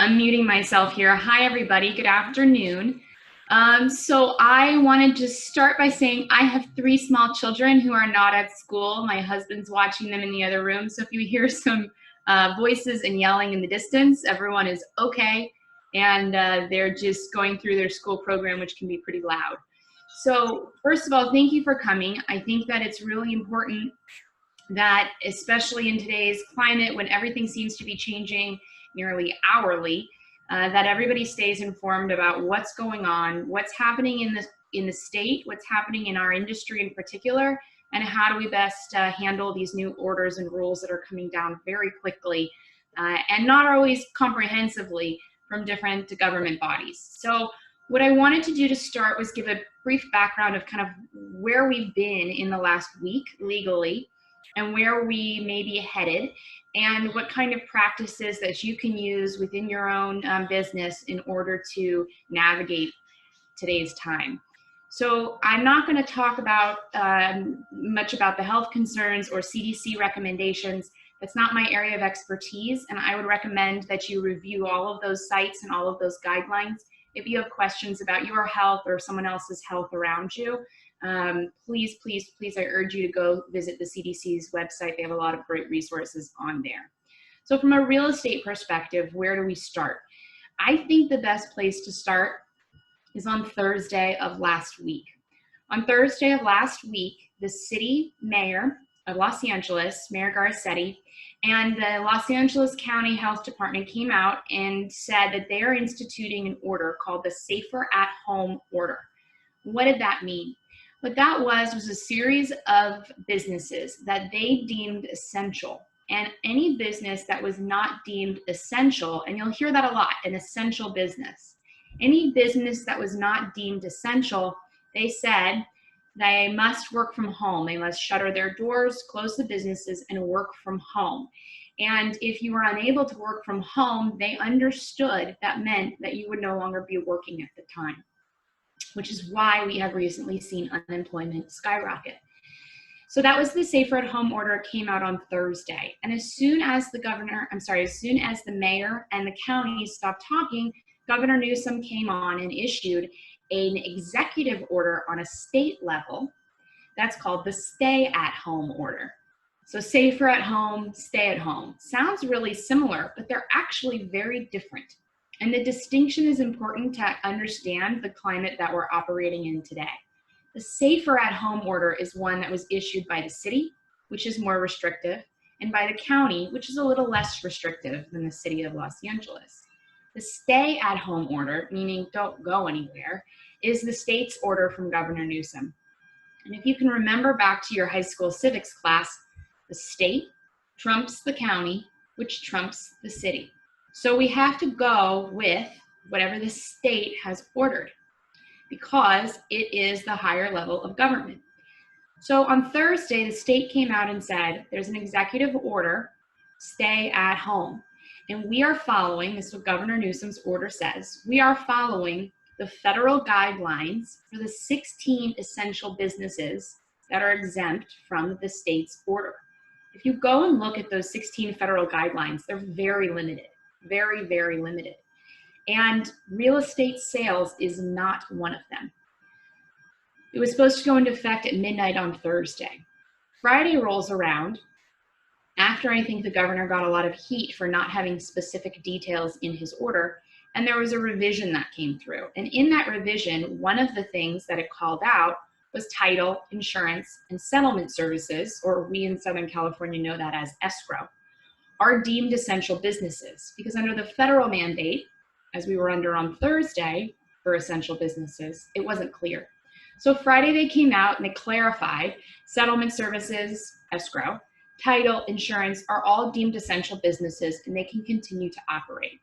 unmuting myself here. Hi, everybody. Good afternoon. So I wanted to start by saying I have 3 small children who are not at school. My husband's watching them in the other room. So if you hear some voices and yelling in the distance, everyone is okay. And they're just going through their school program, which can be pretty loud. So first of all, thank you for coming. I think that it's really important that, especially in today's climate when everything seems to be changing nearly hourly, that everybody stays informed about what's going on, what's happening in the state, what's happening in our industry in particular, and how do we best handle these new orders and rules that are coming down very quickly and not always comprehensively from different government bodies. So what I wanted to do to start was give a brief background of kind of where we've been in the last week legally and where we may be headed, and what kind of practices that you can use within your own business in order to navigate today's time. So I'm not going to talk about much about the health concerns or CDC recommendations. That's not my area of expertise, and I would recommend that you review all of those sites and all of those guidelines. If you have questions about your health or someone else's health around you, please, I urge you to go visit the CDC's website. They have a lot of great resources on there. So from a real estate perspective, where do we start? I think the best place to start is on Thursday of last week. On Thursday of last week, the city mayor of Los Angeles, Mayor Garcetti, and the Los Angeles County Health Department came out and said that they are instituting an order called the Safer at Home Order. What did that mean? What that was a series of businesses that they deemed essential, and any business that was not deemed essential, and you'll hear that a lot, an essential business. Any business that was not deemed essential, they said they must work from home. They must shutter their doors, close the businesses, and work from home. And if you were unable to work from home, they understood that meant that you would no longer be working at the time, which is why we have recently seen unemployment skyrocket. So that was the Safer at Home order came out on Thursday. And as soon as the mayor and the county stopped talking, Governor Newsom came on and issued an executive order on a state level that's called the Stay at Home order. So safer at home, stay at home. Sounds really similar, but they're actually very different. And the distinction is important to understand the climate that we're operating in today. The Safer at Home order is one that was issued by the city, which is more restrictive, and by the county, which is a little less restrictive than the city of Los Angeles. The Stay at Home order, meaning don't go anywhere, is the state's order from Governor Newsom. And if you can remember back to your high school civics class, the state trumps the county, which trumps the city. So we have to go with whatever the state has ordered because it is the higher level of government. So on Thursday, the state came out and said, there's an executive order, stay at home. And we are following, this is what Governor Newsom's order says, we are following the federal guidelines for the 16 essential businesses that are exempt from the state's order. If you go and look at those 16 federal guidelines, they're very limited. Very, very limited. And real estate sales is not one of them. It was supposed to go into effect at midnight on Thursday. Friday rolls around after I think the governor got a lot of heat for not having specific details in his order, and there was a revision that came through. And in that revision, one of the things that it called out was title, insurance, and settlement services, or we in Southern California know that as escrow, are deemed essential businesses, because under the federal mandate, as we were under on Thursday for essential businesses, it wasn't clear. So Friday they came out and they clarified settlement services, escrow, title, insurance are all deemed essential businesses and they can continue to operate.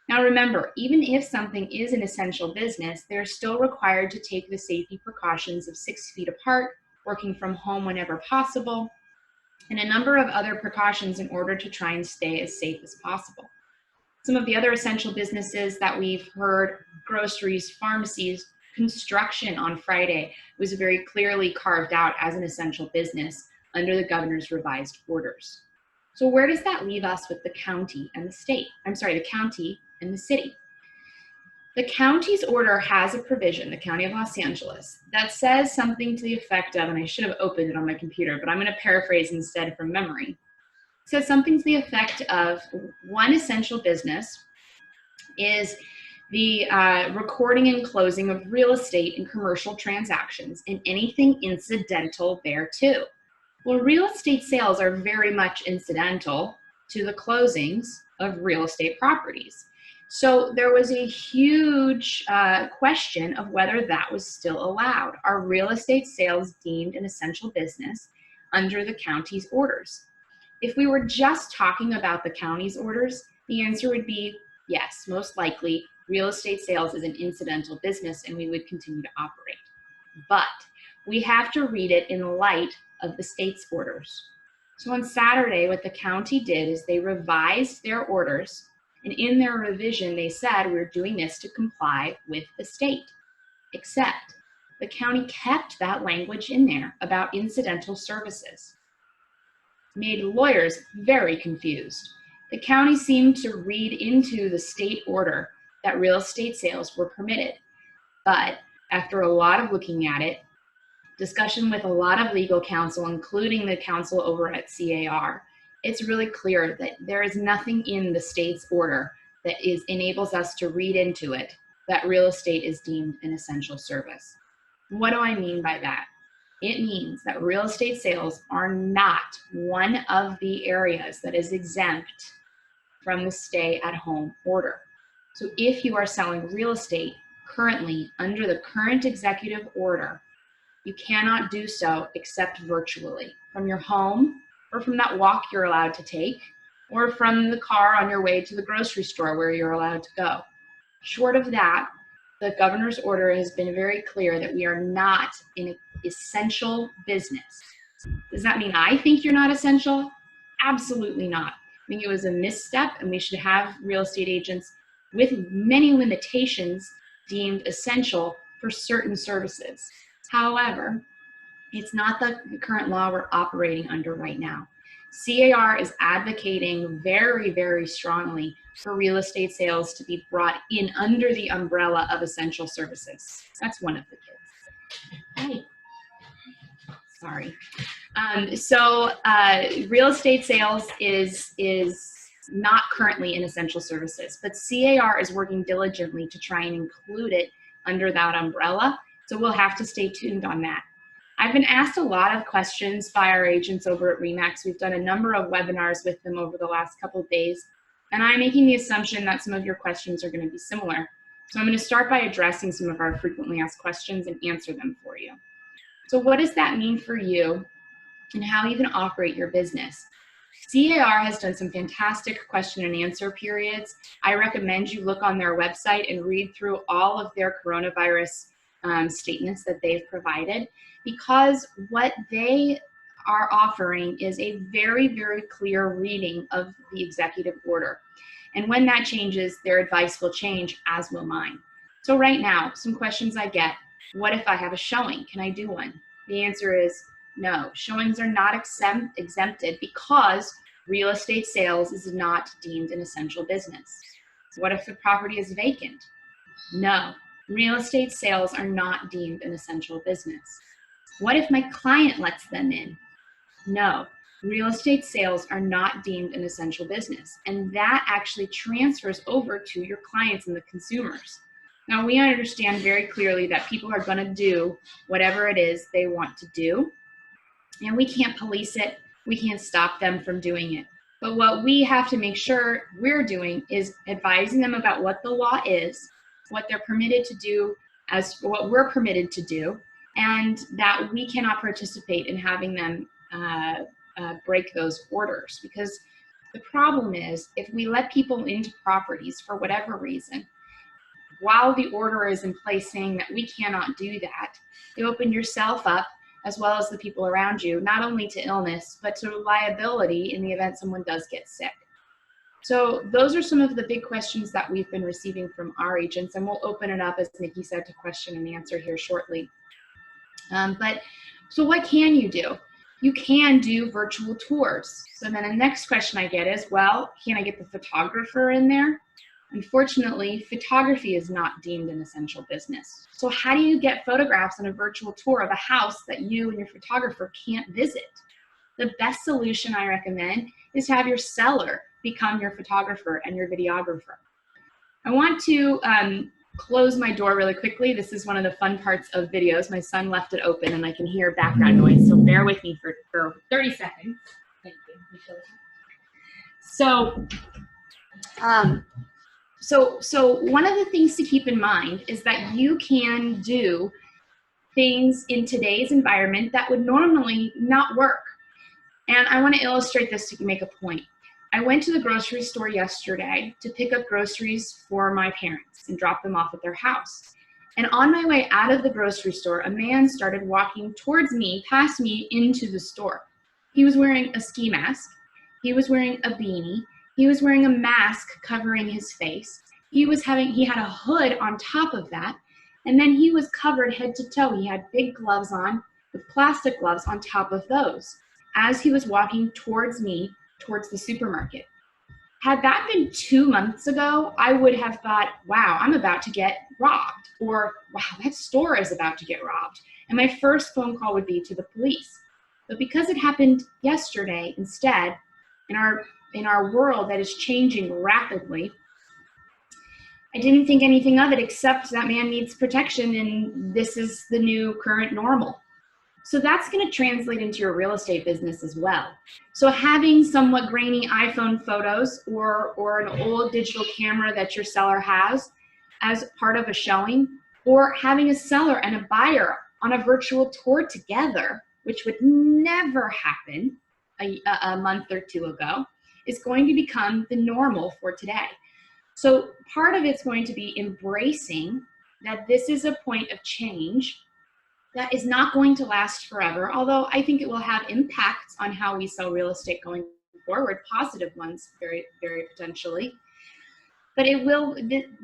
Now remember, even if something is an essential business, they're still required to take the safety precautions of 6 feet apart, working from home whenever possible, and a number of other precautions in order to try and stay as safe as possible. Some of the other essential businesses that we've heard, groceries, pharmacies, construction on Friday was very clearly carved out as an essential business under the governor's revised orders. So where does that leave us with the county and the state? I'm sorry, the county and the city. The county's order has a provision, the County of Los Angeles, that says something to the effect of, and I should have opened it on my computer, but I'm going to paraphrase instead from memory. It says something to the effect of one essential business is the recording and closing of real estate and commercial transactions and anything incidental thereto. Well, real estate sales are very much incidental to the closings of real estate properties. So there was a huge question of whether that was still allowed. Are real estate sales deemed an essential business under the county's orders? If we were just talking about the county's orders, the answer would be yes, most likely real estate sales is an incidental business and we would continue to operate. But we have to read it in light of the state's orders. So on Saturday, what the county did is they revised their orders, and in their revision, they said we're doing this to comply with the state. Except the county kept that language in there about incidental services. Made lawyers very confused. The county seemed to read into the state order that real estate sales were permitted. But after a lot of looking at it, discussion with a lot of legal counsel, including the counsel over at CAR, it's really clear that there is nothing in the state's order that enables us to read into it that real estate is deemed an essential service. What do I mean by that? It means that real estate sales are not one of the areas that is exempt from the stay-at-home order. So if you are selling real estate currently under the current executive order, you cannot do so except virtually from your home or from that walk you're allowed to take or from the car on your way to the grocery store where you're allowed to go. Short of that, the governor's order has been very clear that we are not in an essential business. Does that mean I think you're not essential? Absolutely not. I think it was a misstep, and we should have real estate agents with many limitations deemed essential for certain services. However, it's not the current law we're operating under right now. CAR is advocating very, very strongly for real estate sales to be brought in under the umbrella of essential services. That's one of the kids. Hi. Sorry. Real estate sales is not currently in essential services, but CAR is working diligently to try and include it under that umbrella. So we'll have to stay tuned on that. I've been asked a lot of questions by our agents over at RE/MAX. We've done a number of webinars with them over the last couple of days, and I'm making the assumption that some of your questions are going to be similar. So I'm going to start by addressing some of our frequently asked questions and answer them for you. So what does that mean for you and how you can operate your business? CAR has done some fantastic question and answer periods. I recommend you look on their website and read through all of their coronavirus statements that they've provided, because what they are offering is a very, very clear reading of the executive order. And when that changes, their advice will change, as will mine. So right now, some questions I get: what if I have a showing? Can I do one? The answer is no. Showings are not exempted because real estate sales is not deemed an essential business. What if the property is vacant? No. Real estate sales are not deemed an essential business. What if my client lets them in? No. Real estate sales are not deemed an essential business. And that actually transfers over to your clients and the consumers. Now, we understand very clearly that people are going to do whatever it is they want to do, and we can't police it. We can't stop them from doing it. But what we have to make sure we're doing is advising them about what the law is, what they're permitted to do, as what we're permitted to do, and that we cannot participate in having them break those orders. Because the problem is, if we let people into properties for whatever reason, while the order is in place saying that we cannot do that, you open yourself up, as well as the people around you, not only to illness, but to liability in the event someone does get sick. So those are some of the big questions that we've been receiving from our agents, and we'll open it up, as Nikki said, to question and answer here shortly. So what can you do? You can do virtual tours. So then the next question I get is, well, can I get the photographer in there? Unfortunately, photography is not deemed an essential business. So how do you get photographs on a virtual tour of a house that you and your photographer can't visit? The best solution I recommend is to have your seller become your photographer and your videographer. I want to close my door really quickly. This is one of the fun parts of videos. My son left it open and I can hear background noise, so bear with me for 30 seconds. Thank you. So one of the things to keep in mind is that you can do things in today's environment that would normally not work. And I want to illustrate this to make a point. I went to the grocery store yesterday to pick up groceries for my parents and drop them off at their house. And on my way out of the grocery store, a man started walking towards me, past me, into the store. He was wearing a ski mask. He was wearing a beanie. He was wearing a mask covering his face. He had a hood on top of that. And then he was covered head to toe. He had big gloves on with plastic gloves on top of those as he was walking towards me, towards the supermarket. Had that been 2 months ago, I would have thought, wow, I'm about to get robbed, or wow, that store is about to get robbed. And my first phone call would be to the police. But because it happened yesterday instead, in our world that is changing rapidly, I didn't think anything of it except that man needs protection and this is the new current normal. So that's going to translate into your real estate business as well. So having somewhat grainy iPhone photos or an old digital camera that your seller has as part of a showing, or having a seller and a buyer on a virtual tour together, which would never happen a month or two ago, is going to become the normal for today. So part of it's going to be embracing that this is a point of change that is not going to last forever, although I think it will have impacts on how we sell real estate going forward, positive ones, very, very potentially. But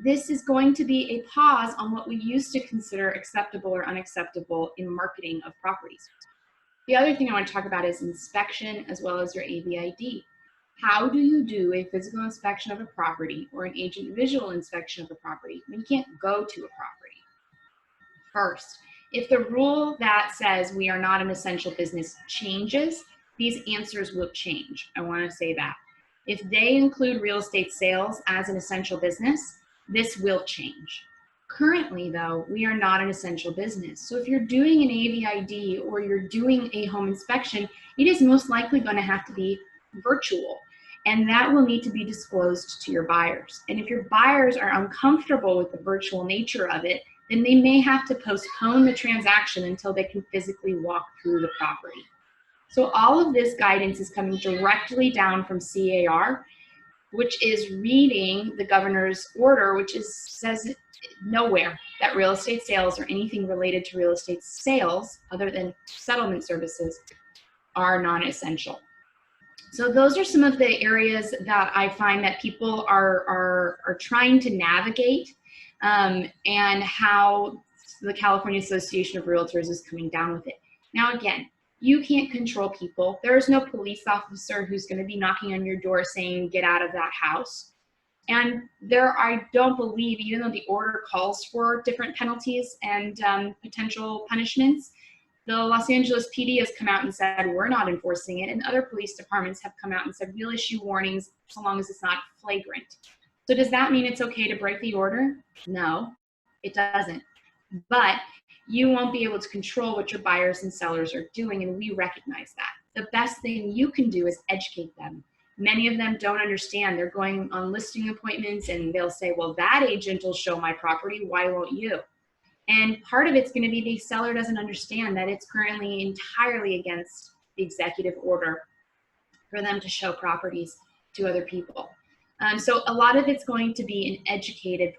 this is going to be a pause on what we used to consider acceptable or unacceptable in marketing of properties. The other thing I want to talk about is inspection as well as your AVID. How do you do a physical inspection of a property or an agent visual inspection of a property when you can't go to a property? First, if the rule that says we are not an essential business changes, these answers will change. I want to say that. If they include real estate sales as an essential business, this will change. Currently, though, we are not an essential business. So if you're doing an AVID or you're doing a home inspection, it is most likely going to have to be virtual. And that will need to be disclosed to your buyers. And if your buyers are uncomfortable with the virtual nature of it, then they may have to postpone the transaction until they can physically walk through the property. So all of this guidance is coming directly down from CAR, which is reading the governor's order, which says nowhere that real estate sales or anything related to real estate sales other than settlement services are non-essential. So those are some of the areas that I find that people are trying to navigate, and how the California Association of Realtors is coming down with it. Now again, you can't control people. There is no police officer who's going to be knocking on your door saying, get out of that house. And I don't believe, even though the order calls for different penalties and potential punishments, the Los Angeles PD has come out and said, we're not enforcing it. And other police departments have come out and said, we'll issue warnings so long as it's not flagrant. So does that mean it's okay to break the order? No, it doesn't. But you won't be able to control what your buyers and sellers are doing, and we recognize that. The best thing you can do is educate them. Many of them don't understand. They're going on listing appointments and they'll say, well, that agent will show my property, why won't you? And part of it's going to be the seller doesn't understand that it's currently entirely against the executive order for them to show properties to other people. So a lot of it's going to be an educating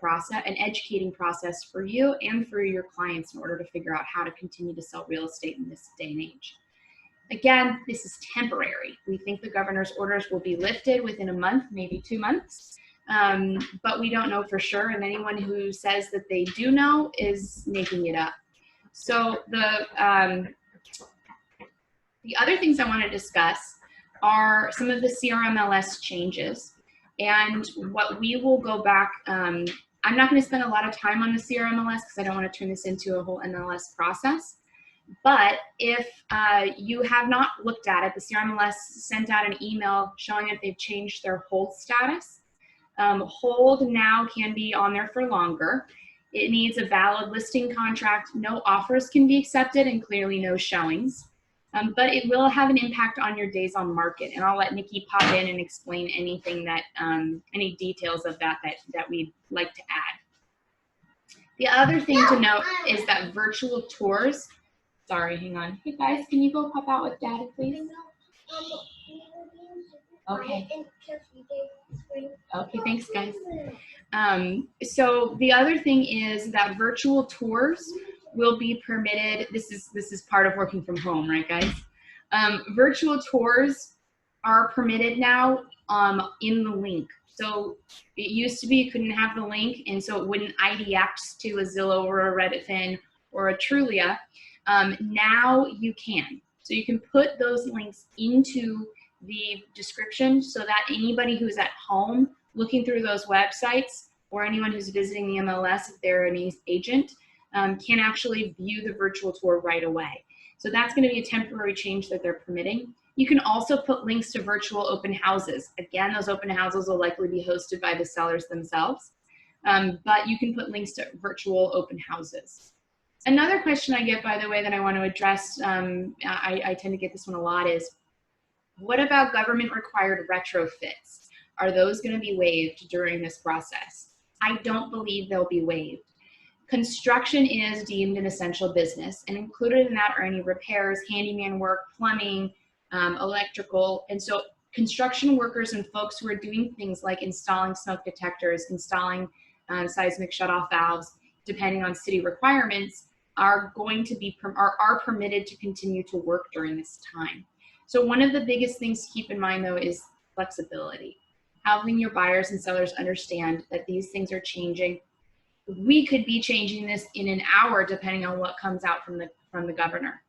process for you and for your clients in order to figure out how to continue to sell real estate in this day and age. Again, this is temporary. We think the governor's orders will be lifted within a month, maybe 2 months, but we don't know for sure. And anyone who says that they do know is making it up. So the The other things I want to discuss are some of the CRMLS changes, and what we will go back. I'm not going to spend a lot of time on the CRMLS because I don't want to turn this into a whole MLS process. But if you have not looked at it, the CRMLS sent out an email showing that they've changed their hold status. Hold now can be on there for longer. It needs a valid listing contract. No offers can be accepted, and clearly no showings. But it will have an impact on your days on market. And I'll let Nikki pop in and explain anything that, any details of that we'd like to add. The other thing to note is that virtual tours, sorry, hang on. Hey guys, can you go pop out with Dad, please? Okay. Okay, thanks guys. So the other thing is that virtual tours will be permitted. This is part of working from home, right guys? Virtual tours are permitted now in the link. So it used to be you couldn't have the link, and so it wouldn't IDX to a Zillow or a Redfin or a Trulia. Now you can. So you can put those links into the description so that anybody who's at home looking through those websites, or anyone who's visiting the MLS if they're an agent, can actually view the virtual tour right away. So that's going to be a temporary change that they're permitting. You can also put links to virtual open houses. Again, those open houses will likely be hosted by the sellers themselves, but you can put links to virtual open houses. Another question I get, by the way, that I want to address, I tend to get this one a lot, is what about government required retrofits? Are those going to be waived during this process? I don't believe they'll be waived. Construction is deemed an essential business, and included in that are any repairs, handyman work, plumbing, electrical. And so construction workers and folks who are doing things like installing smoke detectors, installing seismic shutoff valves, depending on city requirements, are going to be are permitted to continue to work during this time. So one of the biggest things to keep in mind, though, is flexibility. Having your buyers and sellers understand that these things are changing. We could be changing this in an hour depending on what comes out from the governor.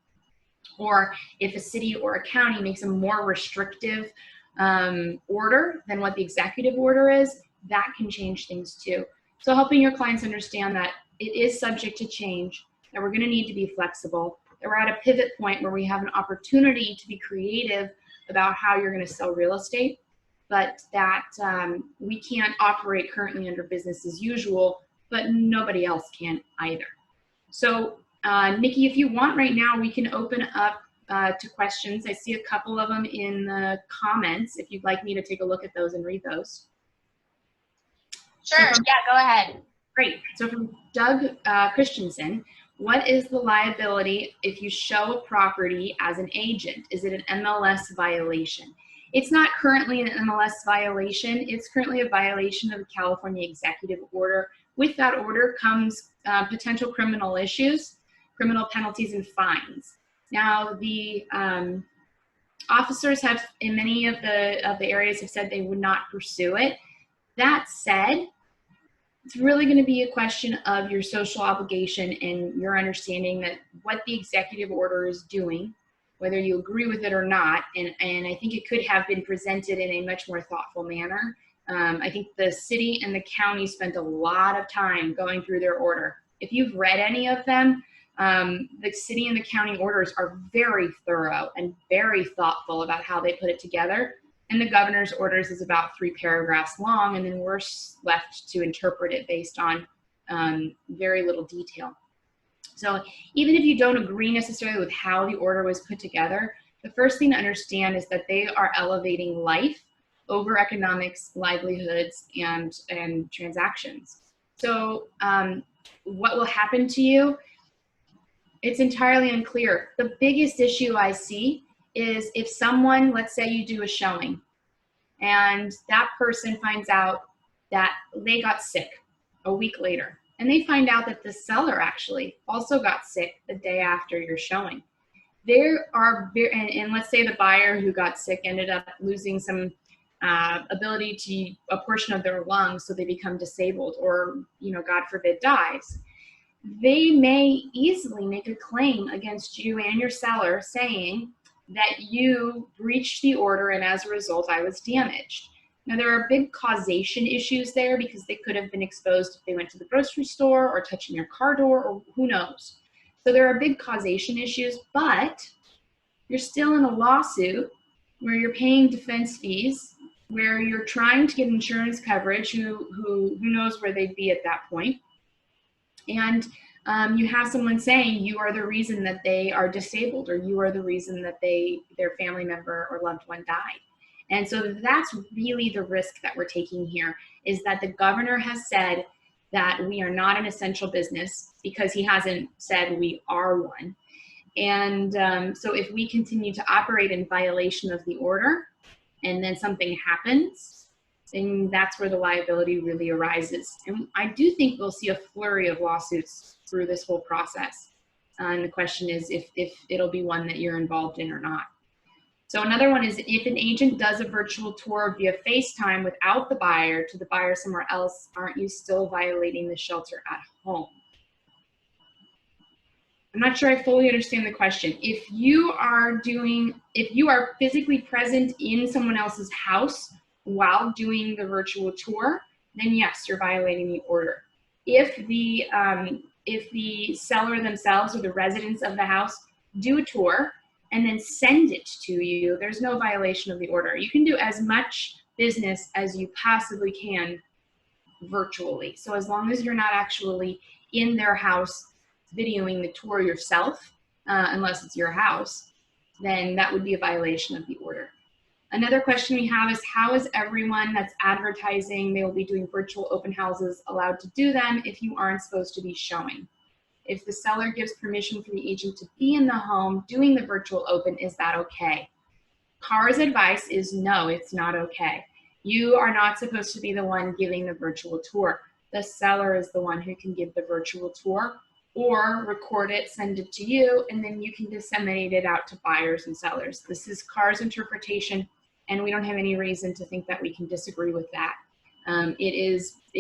Or if a city or a county makes a more restrictive order than what the executive order is, that can change things too. So helping your clients understand that it is subject to change, that we're going to need to be flexible, that we're at a pivot point where we have an opportunity to be creative about how you're going to sell real estate, but that we can't operate currently under business as usual, but nobody else can either. So Nikki, if you want right now, we can open up to questions. I see a couple of them in the comments, if you'd like me to take a look at those and read those. Sure, yeah, go ahead. Great. So from Doug Christensen, what is the liability if you show a property as an agent? Is it an MLS violation? It's not currently an MLS violation. It's currently a violation of the California executive order. With that order comes potential criminal issues, criminal penalties, and fines. Now, the officers have, in many of the areas, have said they would not pursue it. That said, it's really going to be a question of your social obligation and your understanding that what the executive order is doing, whether you agree with it or not, and I think it could have been presented in a much more thoughtful manner. I think the city and the county spent a lot of time going through their order. If you've read any of them, the city and the county orders are very thorough and very thoughtful about how they put it together. And the governor's orders is about 3 paragraphs long, and then we're left to interpret it based on very little detail. So even if you don't agree necessarily with how the order was put together, the first thing to understand is that they are elevating life over economics, livelihoods, and transactions. So what will happen to you? It's entirely unclear. The biggest issue I see is if someone, let's say you do a showing, and that person finds out that they got sick a week later, and they find out that the seller actually also got sick the day after your showing. There are, and let's say the buyer who got sick ended up losing some ability to a portion of their lungs, so they become disabled, or, you know, God forbid, dies. They may easily make a claim against you and your seller saying that you breached the order and as a result I was damaged. Now there are big causation issues there because they could have been exposed if they went to the grocery store or touching your car door or who knows. So there are big causation issues, but you're still in a lawsuit where you're paying defense fees, where you're trying to get insurance coverage, who knows where they'd be at that point. And you have someone saying you are the reason that they are disabled, or you are the reason that their family member or loved one died. And so that's really the risk that we're taking here, is that the governor has said that we are not an essential business because he hasn't said we are one. And so if we continue to operate in violation of the order and then something happens, then that's where the liability really arises. And I do think we'll see a flurry of lawsuits through this whole process. And the question is if it'll be one that you're involved in or not. So another one is if an agent does a virtual tour via FaceTime without the buyer to the buyer somewhere else, aren't you still violating the shelter at home? I'm not sure I fully understand the question. If you are physically present in someone else's house while doing the virtual tour, then yes, you're violating the order. If the seller themselves or the residents of the house do a tour and then send it to you, there's no violation of the order. You can do as much business as you possibly can virtually. So as long as you're not actually in their house videoing the tour yourself, unless it's your house, then that would be a violation of the order. Another question we have is, how is everyone that's advertising they will be doing virtual open houses allowed to do them if you aren't supposed to be showing? If the seller gives permission for the agent to be in the home doing the virtual open, is that okay? CAR's advice is no, it's not okay. You are not supposed to be the one giving the virtual tour. The seller is the one who can give the virtual tour, or record it, send it to you, and then you can disseminate it out to buyers and sellers. This is CAR's interpretation, and we don't have any reason to think that we can disagree with that. It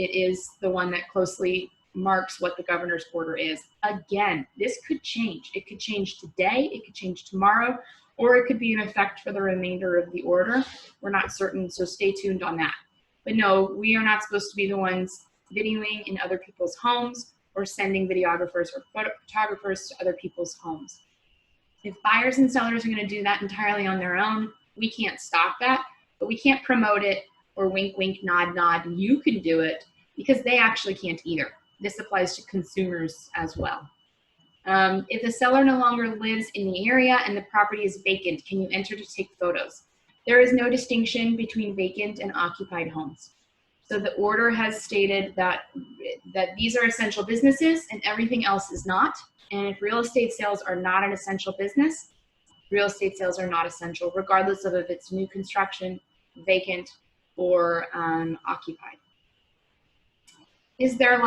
is the one that closely marks what the governor's order is. Again, this could change. It could change today, it could change tomorrow, or it could be in effect for the remainder of the order. We're not certain, so stay tuned on that. But no, we are not supposed to be the ones videoing in other people's homes or sending videographers or photographers to other people's homes. If buyers and sellers are going to do that entirely on their own, we can't stop that, but we can't promote it or wink, wink, nod, nod, you can do it, because they actually can't either. This applies to consumers as well. If the seller no longer lives in the area and the property is vacant, can you enter to take photos? There is no distinction between vacant and occupied homes. So the order has stated that these are essential businesses and everything else is not. And if real estate sales are not an essential business, real estate sales are not essential, regardless of if it's new construction, vacant, or occupied. Isn't there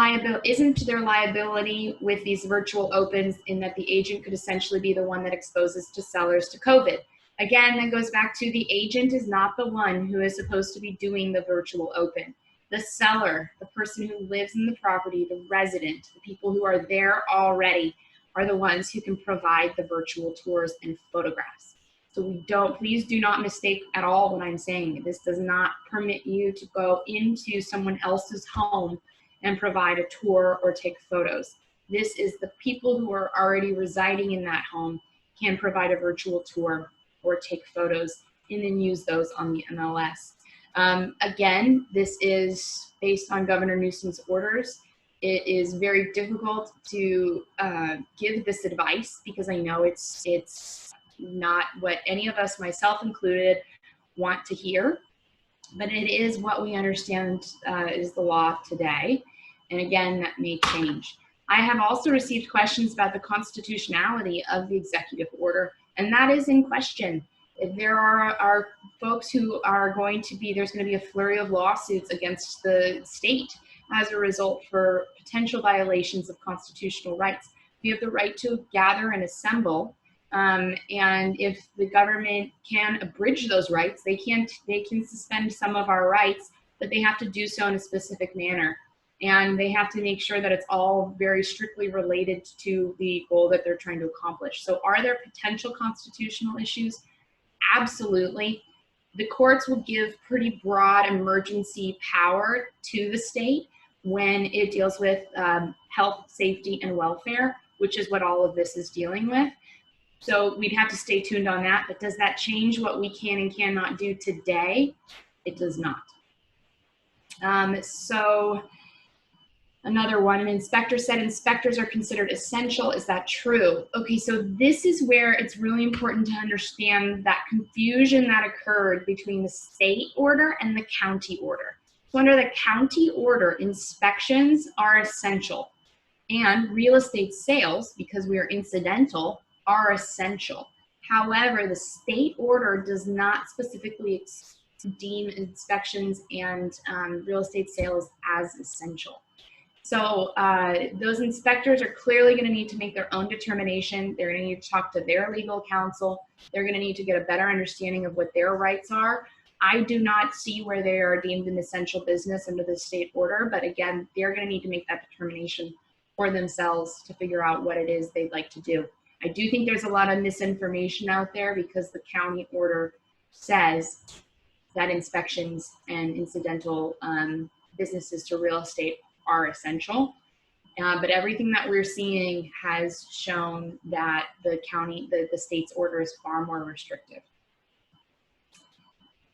liability with these virtual opens in that the agent could essentially be the one that exposes to sellers to COVID? Again, that goes back to the agent is not the one who is supposed to be doing the virtual open. The seller, the person who lives in the property, the resident, the people who are there already are the ones who can provide the virtual tours and photographs. So please do not mistake at all what I'm saying. This does not permit you to go into someone else's home and provide a tour or take photos. This is the people who are already residing in that home can provide a virtual tour or take photos and then use those on the MLS. Again, this is based on Governor Newsom's orders. It is very difficult to give this advice because I know it's not what any of us, myself included, want to hear, but it is what we understand is the law today. And again, that may change. I have also received questions about the constitutionality of the executive order, and that is in question. There are folks who are there's going to be a flurry of lawsuits against the state as a result for potential violations of constitutional rights. We have the right to gather and assemble, and if the government can abridge those rights, they can suspend some of our rights, but they have to do so in a specific manner. And they have to make sure that it's all very strictly related to the goal that they're trying to accomplish. So are there potential constitutional issues? absolutely. The courts will give pretty broad emergency power to the state when it deals with health, safety, and welfare, which is what all of this is dealing with. So we'd have to stay tuned on that. But does that change what we can and cannot do today? It does not. So another one, an inspector said inspectors are considered essential. Is that true? Okay, so this is where it's really important to understand that confusion that occurred between the state order and the county order. So under the county order, inspections are essential, and real estate sales, because we are incidental, are essential. However, the state order does not specifically deem inspections and real estate sales as essential. So those inspectors are clearly going to need to make their own determination. They're going to need to talk to their legal counsel. They're going to need to get a better understanding of what their rights are. I do not see where they are deemed an essential business under the state order, but again, they're going to need to make that determination for themselves to figure out what it is they'd like to do. I do think there's a lot of misinformation out there because the county order says that inspections and incidental businesses to real estate are essential. But everything that we're seeing has shown that the state's order is far more restrictive.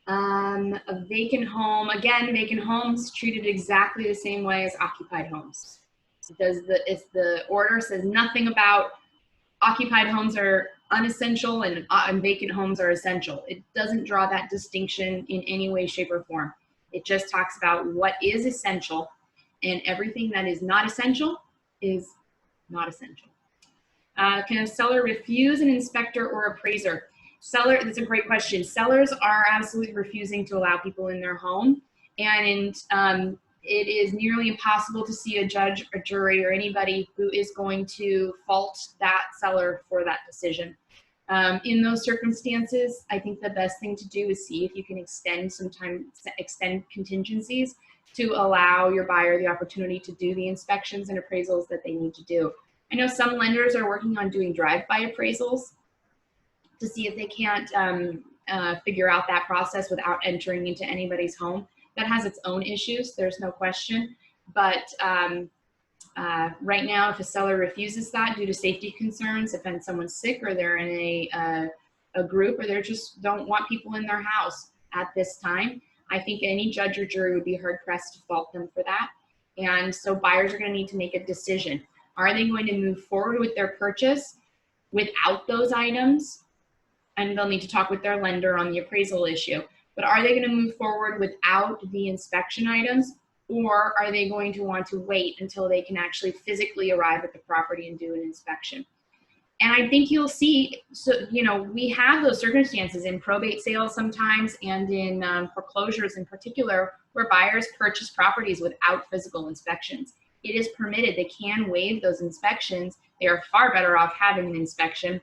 A vacant home, again, vacant homes treated exactly the same way as occupied homes. If the order says nothing about occupied homes are unessential and vacant homes are essential. It doesn't draw that distinction in any way, shape, or form. It just talks about what is essential, and everything that is not essential is not essential. Can a seller refuse an inspector or appraiser? Seller, that's a great question. Sellers are absolutely refusing to allow people in their home, and it is nearly impossible to see a judge or jury or anybody who is going to fault that seller for that decision. In those circumstances, I think the best thing to do is see if you can extend contingencies to allow your buyer the opportunity to do the inspections and appraisals that they need to do. I know some lenders are working on doing drive-by appraisals to see if they can't figure out that process without entering into anybody's home. That has its own issues, there's no question. But right now, if a seller refuses that due to safety concerns, if someone's sick or they're in a group or they just don't want people in their house at this time, I think any judge or jury would be hard-pressed to fault them for that. And so buyers are going to need to make a decision. Are they going to move forward with their purchase without those items? And they'll need to talk with their lender on the appraisal issue. But are they going to move forward without the inspection items, or are they going to want to wait until they can actually physically arrive at the property and do an inspection? And I think you'll see, so, you know, we have those circumstances in probate sales sometimes and in foreclosures in particular, where buyers purchase properties without physical inspections. It is permitted. They can waive those inspections. They are far better off having an inspection.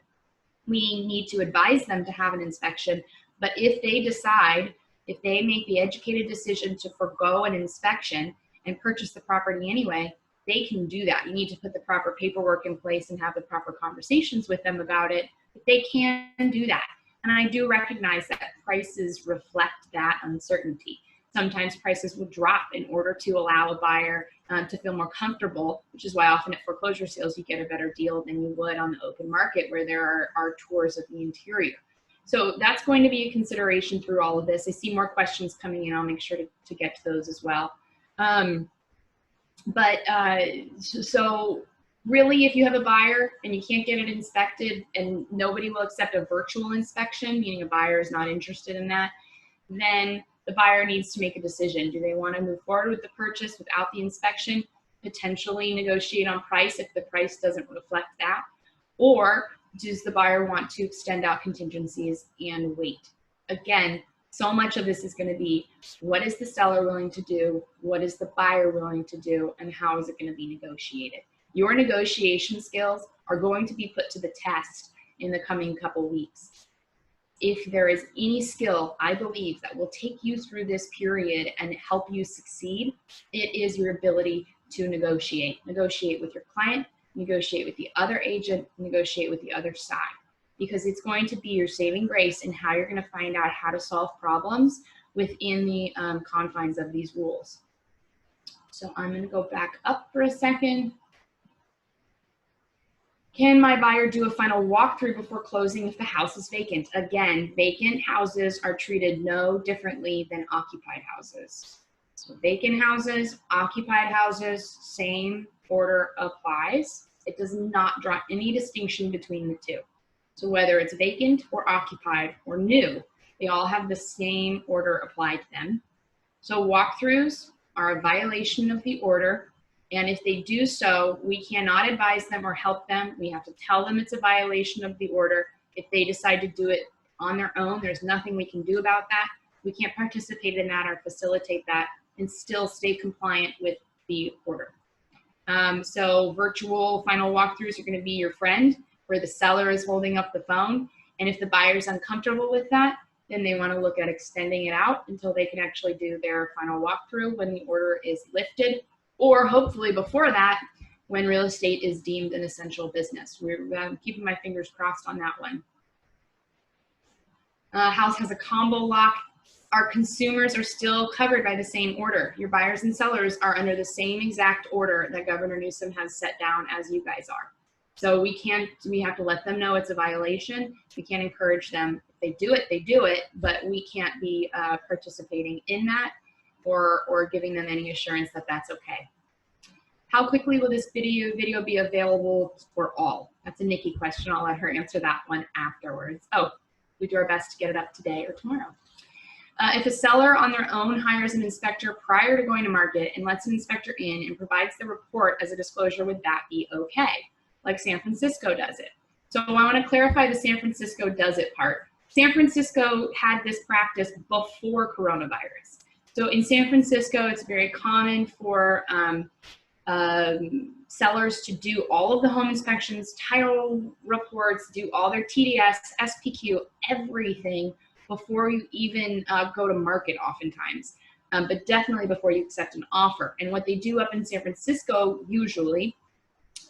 We need to advise them to have an inspection. But if they decide, if they make the educated decision to forego an inspection and purchase the property anyway, they can do that. You need to put the proper paperwork in place and have the proper conversations with them about it. But they can do that. And I do recognize that prices reflect that uncertainty. Sometimes prices will drop in order to allow a buyer to feel more comfortable, which is why often at foreclosure sales you get a better deal than you would on the open market where there are tours of the interior. So that's going to be a consideration through all of this. I see more questions coming in. I'll make sure to get to those as well. So really, if you have a buyer and you can't get it inspected and nobody will accept a virtual inspection, meaning a buyer is not interested in that, then the buyer needs to make a decision. Do they want to move forward with the purchase without the inspection, potentially negotiate on price if the price doesn't reflect that? Or does the buyer want to extend out contingencies and wait? Again, so much of this is going to be, what is the seller willing to do? What is the buyer willing to do? And how is it going to be negotiated? Your negotiation skills are going to be put to the test in the coming couple weeks. If there is any skill, I believe, that will take you through this period and help you succeed, it is your ability to negotiate. Negotiate with your client, negotiate with the other agent, negotiate with the other side. because it's going to be your saving grace in how you're going to find out how to solve problems within the confines of these rules. So I'm going to go back up for a second. Can my buyer do a final walkthrough before closing if the house is vacant? Again, vacant houses are treated no differently than occupied houses. So vacant houses, occupied houses, same order applies. It does not draw any distinction between the two. So whether it's vacant or occupied or new, they all have the same order applied to them. So walkthroughs are a violation of the order. And if they do so, we cannot advise them or help them. We have to tell them it's a violation of the order. If they decide to do it on their own, there's nothing we can do about that. We can't participate in that or facilitate that and still stay compliant with the order. So virtual final walkthroughs are going to be your friend, where the seller is holding up the phone. And if the buyer is uncomfortable with that, then they want to look at extending it out until they can actually do their final walkthrough when the order is lifted, or hopefully before that, when real estate is deemed an essential business. We're keeping my fingers crossed on that one. House has a combo lock. Our consumers are still covered by the same order. Your buyers and sellers are under the same exact order that Governor Newsom has set down as you guys are. So we have to let them know it's a violation. We can't encourage them. If they do it, but we can't be participating in that or giving them any assurance that that's okay. How quickly will this video be available for all? That's a Nikki question. I'll let her answer that one afterwards. Oh, we do our best to get it up today or tomorrow. If a seller on their own hires an inspector prior to going to market and lets an inspector in and provides the report as a disclosure, would that be okay? Like San Francisco does it. So I want to clarify the San Francisco does it part. San Francisco had this practice before coronavirus. So in San Francisco, it's very common for sellers to do all of the home inspections, title reports, do all their TDS, SPQ, everything before you even go to market oftentimes, but definitely before you accept an offer. And what they do up in San Francisco usually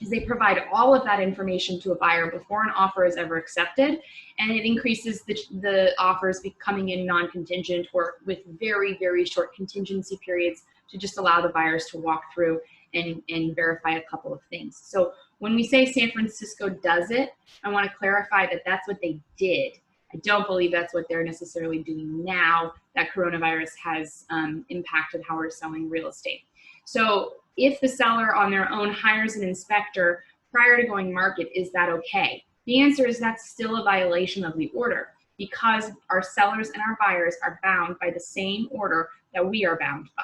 is they provide all of that information to a buyer before an offer is ever accepted, and it increases the offers becoming in non-contingent or with very, very short contingency periods to just allow the buyers to walk through and verify a couple of things. So when we say San Francisco does it, I want to clarify that that's what they did. I don't believe that's what they're necessarily doing now that coronavirus has impacted how we're selling real estate. So if the seller on their own hires an inspector prior to going market, is that okay? The answer is that's still a violation of the order because our sellers and our buyers are bound by the same order that we are bound by.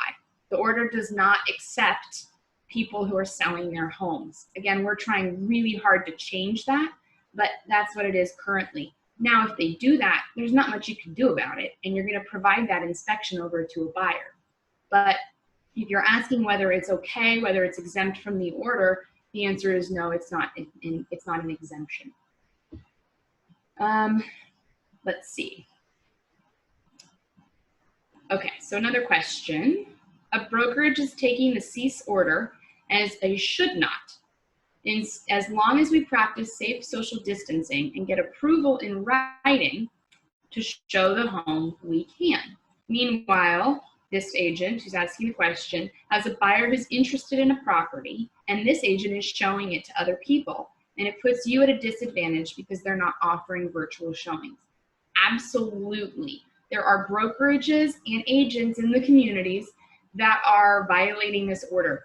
The order does not accept people who are selling their homes. Again, we're trying really hard to change that, but that's what it is currently. Now, if they do that, there's not much you can do about it, and you're going to provide that inspection over to a buyer. But if you're asking whether it's okay, whether it's exempt from the order, the answer is no, it's not. It's not an exemption. Let's see. Okay, so another question. A brokerage is taking the cease order as a should not. As long as we practice safe social distancing and get approval in writing to show the home, we can. Meanwhile, this agent who's asking the question has a buyer who's interested in a property, and this agent is showing it to other people, and it puts you at a disadvantage because they're not offering virtual showings. Absolutely. There are brokerages and agents in the communities that are violating this order.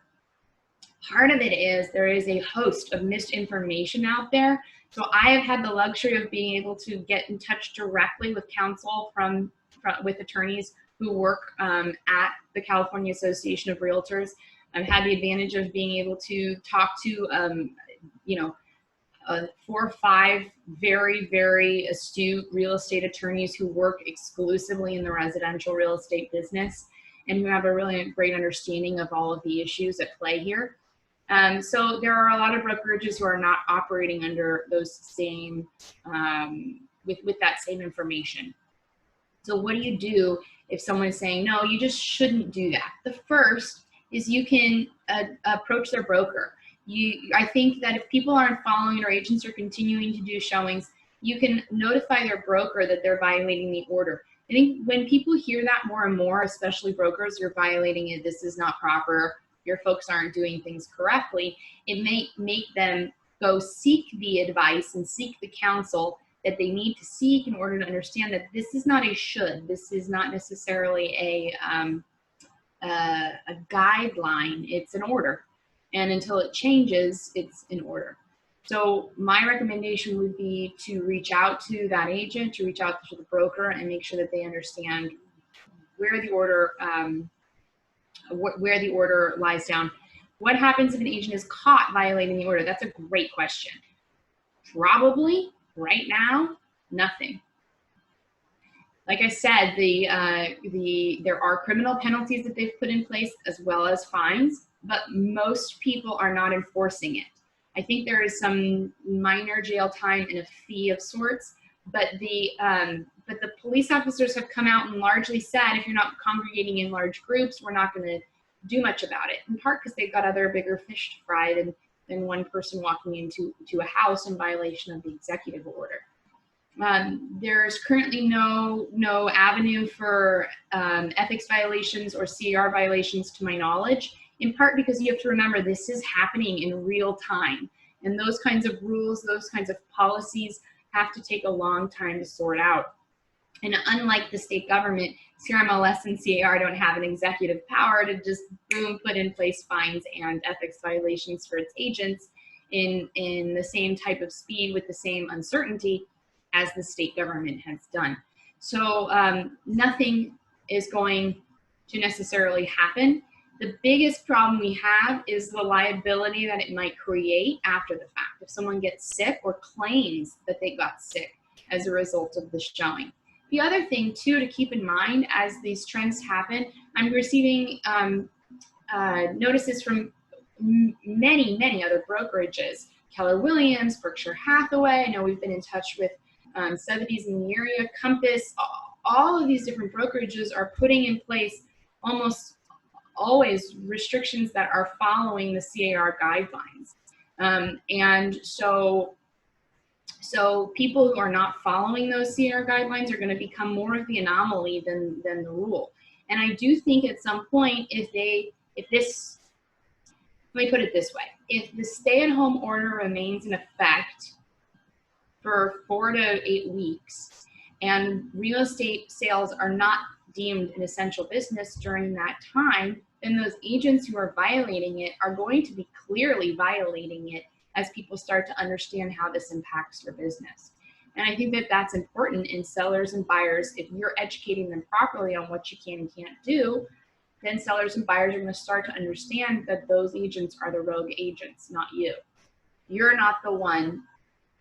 Part of it is there is a host of misinformation out there. So I have had the luxury of being able to get in touch directly with counsel with attorneys who work at the California Association of Realtors. I've had the advantage of being able to talk to 4 or 5 very, very astute real estate attorneys who work exclusively in the residential real estate business and who have a really great understanding of all of the issues at play here. So there are a lot of brokerages who are not operating under those same, with that same information. So what do you do if someone is saying, no, you just shouldn't do that? The first is you can approach their broker. I think that if people aren't following or agents are continuing to do showings, you can notify their broker that they're violating the order. I think when people hear that more and more, especially brokers, you're violating it, this is not proper, your folks aren't doing things correctly, it may make them go seek the advice and seek the counsel that they need to seek in order to understand that this is not a should, this is not necessarily a guideline, it's an order. And until it changes, it's an order. So my recommendation would be to reach out to that agent, to reach out to the broker, and make sure that they understand where the order lies down. What happens if an agent is caught violating the order? That's a great question. Probably right now, nothing. Like I said, there are criminal penalties that they've put in place as well as fines, but most people are not enforcing it. I think there is some minor jail time and a fee of sorts, but the police officers have come out and largely said, if you're not congregating in large groups, we're not going to do much about it. In part because they've got other bigger fish to fry than one person walking into a house in violation of the executive order. There's currently no avenue for ethics violations or CAR violations to my knowledge, in part because you have to remember this is happening in real time. And those kinds of rules, those kinds of policies have to take a long time to sort out. And unlike the state government, CRMLS and CAR don't have an executive power to just boom, put in place fines and ethics violations for its agents in the same type of speed with the same uncertainty as the state government has done. So nothing is going to necessarily happen. The biggest problem we have is the liability that it might create after the fact. If someone gets sick or claims that they got sick as a result of the showing. The other thing too to keep in mind as these trends happen, I'm receiving notices from many other brokerages, Keller Williams, Berkshire Hathaway. I know we've been in touch with Sotheby's in the area, Compass. All of these different brokerages are putting in place almost always restrictions that are following the CAR guidelines. And so people who are not following those CAR guidelines are going to become more of the anomaly than the rule. And I do think at some point, let me put it this way, if the stay-at-home order remains in effect for 4 to 8 weeks and real estate sales are not deemed an essential business during that time, then those agents who are violating it are going to be clearly violating it as people start to understand how this impacts your business. And I think that that's important in sellers and buyers. If you're educating them properly on what you can and can't do, then sellers and buyers are going to start to understand that those agents are the rogue agents, not you. You're not the one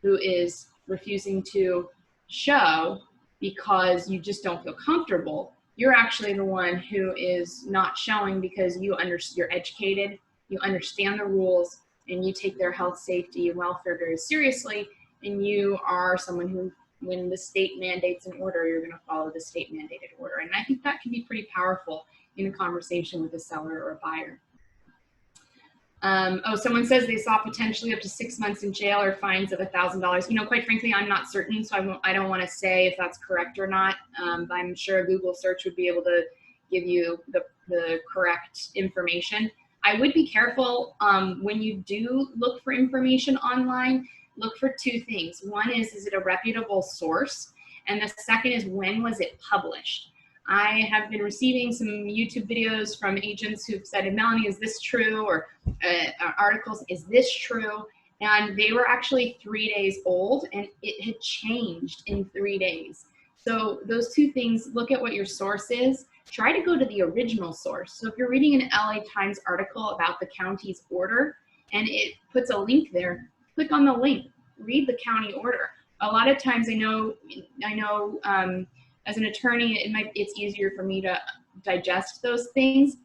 who is refusing to show because you just don't feel comfortable. You're actually the one who is not showing because you're educated, you understand the rules, and you take their health, safety, and welfare very seriously, and you are someone who, when the state mandates an order, you're going to follow the state mandated order. And I think that can be pretty powerful in a conversation with a seller or a buyer. Someone says they saw potentially up to 6 months in jail or fines of $1,000. You know, quite frankly, I'm not certain, so I don't want to say if that's correct or not. I'm sure a Google search would be able to give you the correct information. I would be careful when you do look for information online. Look for two things. One is it a reputable source? And the second is, when was it published? I have been receiving some YouTube videos from agents who've said, Melanie, is this true? Or articles, is this true? And they were actually 3 days old and it had changed in 3 days. So those two things, look at what your source is. Try to go to the original source. So if you're reading an LA Times article about the county's order and it puts a link there, click on the link, read the county order. A lot of times I know as an attorney, it's easier for me to digest those things,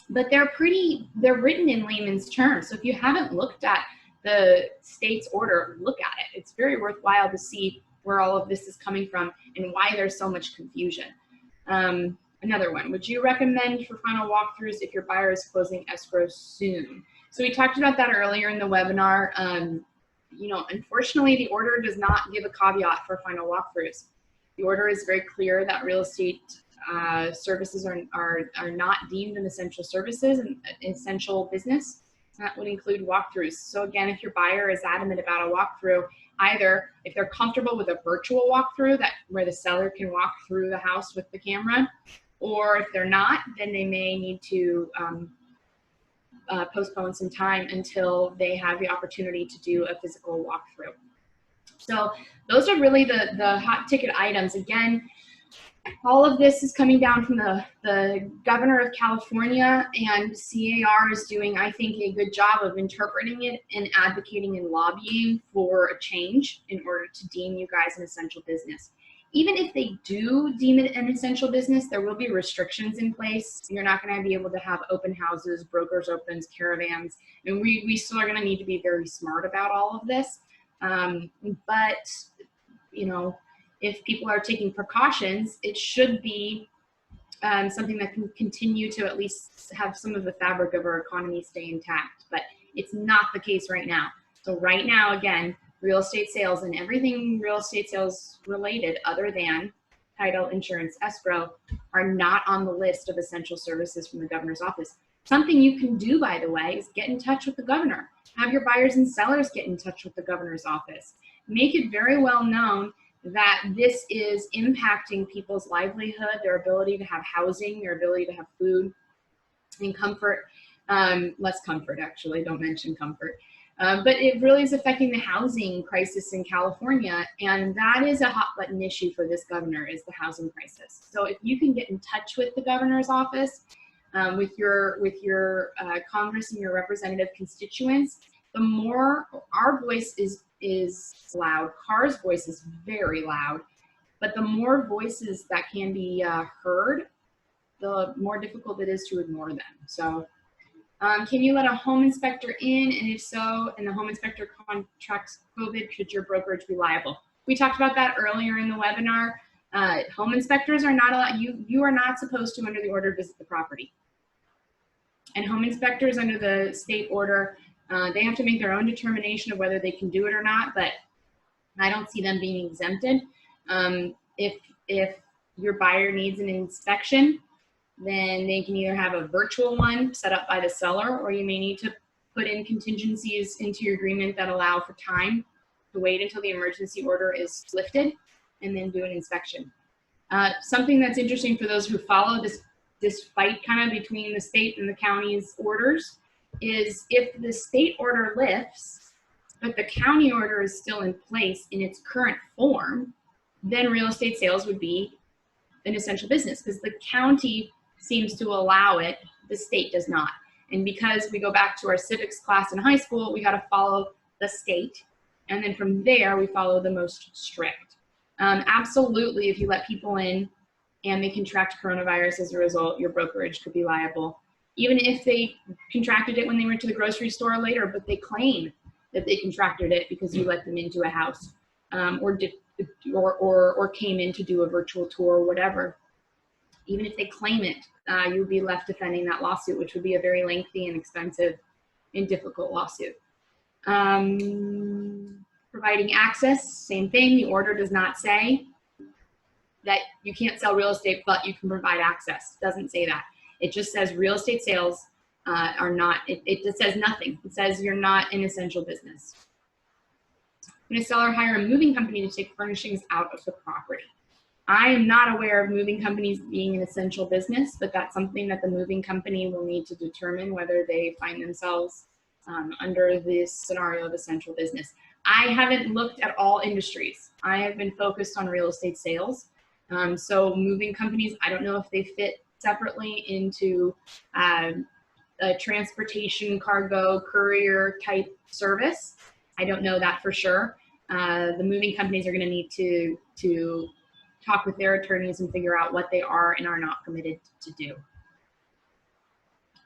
but they're written in layman's terms. So if you haven't looked at the state's order, look at it. It's very worthwhile to see where all of this is coming from and why there's so much confusion. Another one, would you recommend for final walkthroughs if your buyer is closing escrow soon? So we talked about that earlier in the webinar. you know, unfortunately, the order does not give a caveat for final walkthroughs. The order is very clear that real estate services are not deemed an essential services and essential business. That would include walkthroughs. So again, if your buyer is adamant about a walkthrough, either if they're comfortable with a virtual walkthrough where the seller can walk through the house with the camera, or if they're not, then they may need to postpone some time until they have the opportunity to do a physical walkthrough. So those are really the hot ticket items. Again, all of this is coming down from the governor of California, and CAR is doing, I think, a good job of interpreting it and advocating and lobbying for a change in order to deem you guys an essential business. Even if they do deem it an essential business, there will be restrictions in place. You're not going to be able to have open houses, brokers opens, caravans, and we still are going to need to be very smart about all of this. But, you know, if people are taking precautions, it should be something that can continue to at least have some of the fabric of our economy stay intact. But it's not the case right now. So right now, again, real estate sales and everything real estate sales related other than title, insurance, escrow are not on the list of essential services from the governor's office. Something you can do, by the way, is get in touch with the governor. Have your buyers and sellers get in touch with the governor's office. Make it very well known that this is impacting people's livelihood, their ability to have housing, their ability to have food and comfort. Less comfort, actually, don't mention comfort. But it really is affecting the housing crisis in California, and that is a hot button issue for this governor, is the housing crisis. So if you can get in touch with the governor's office, with your Congress and your representative constituents, the more our voice is loud. CAR's voice is very loud, but the more voices that can be heard, the more difficult it is to ignore them. So can you let a home inspector in? And if so, and the home inspector contracts COVID, should your brokerage be liable? We talked about that earlier in the webinar. Home inspectors are not allowed, you are not supposed to, under the order, visit the property. And home inspectors under the state order, they have to make their own determination of whether they can do it or not, but I don't see them being exempted. If your buyer needs an inspection, then they can either have a virtual one set up by the seller, or you may need to put in contingencies into your agreement that allow for time to wait until the emergency order is lifted and then do an inspection. Something that's interesting for those who follow this fight kind of between the state and the county's orders is if the state order lifts, but the county order is still in place in its current form, then real estate sales would be an essential business because the county seems to allow it, the state does not. And because we go back to our civics class in high school, we got to follow the state. And then from there, we follow the most strict. Absolutely, if you let people in and they contract coronavirus as a result, your brokerage could be liable. Even if they contracted it when they went to the grocery store later, but they claim that they contracted it because you let them into a house or came in to do a virtual tour or whatever. Even if they claim it, you would be left defending that lawsuit, which would be a very lengthy and expensive and difficult lawsuit. Providing access, same thing. The order does not say that you can't sell real estate, but you can provide access. It doesn't say that. It just says real estate sales are not, it just says nothing. It says you're not an essential business. Can a seller hire a moving company to take furnishings out of the property? I am not aware of moving companies being an essential business, but that's something that the moving company will need to determine whether they find themselves under this scenario of essential business. I haven't looked at all industries. I have been focused on real estate sales. So moving companies, I don't know if they fit separately into a transportation, cargo, courier type service. I don't know that for sure. The moving companies are going to need to talk with their attorneys and figure out what they are and are not permitted to do.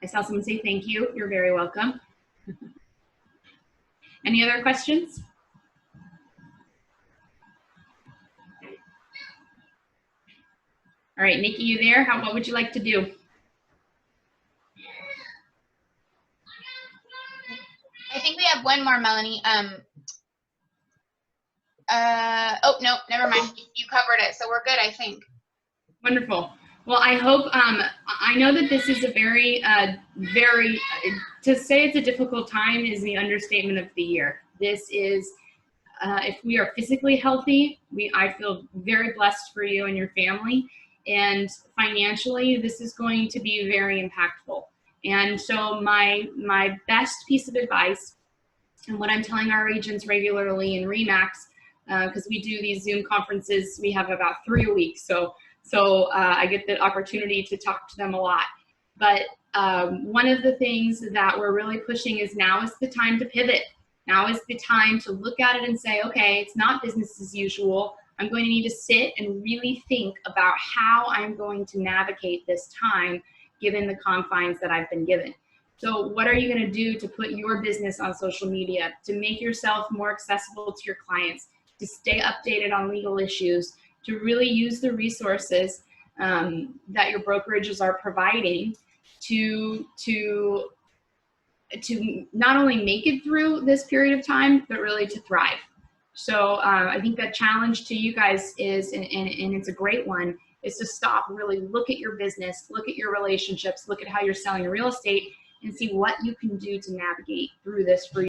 I saw someone say thank you. You're very welcome. Any other questions? All right, Nikki, you there? What would you like to do? I think we have one more, Melanie. Oh, no, never mind. You covered it, so we're good, I think. Wonderful. Well, I hope, I know that this is a very, to say it's a difficult time is the understatement of the year. This is, if we are physically healthy, I feel very blessed for you and your family. And financially, this is going to be very impactful. And so my best piece of advice, and what I'm telling our agents regularly in RE/MAX, because we do these Zoom conferences, we have about 3 a week. So I get the opportunity to talk to them a lot. But one of the things that we're really pushing is now is the time to pivot. Now is the time to look at it and say, okay, it's not business as usual. I'm going to need to sit and really think about how I'm going to navigate this time given the confines that I've been given. So what are you going to do to put your business on social media, to make yourself more accessible to your clients, to stay updated on legal issues, to really use the resources that your brokerages are providing to not only make it through this period of time, but really to thrive. So I think that challenge to you guys is, and it's a great one, is to stop, really look at your business, look at your relationships, look at how you're selling real estate, and see what you can do to navigate through this for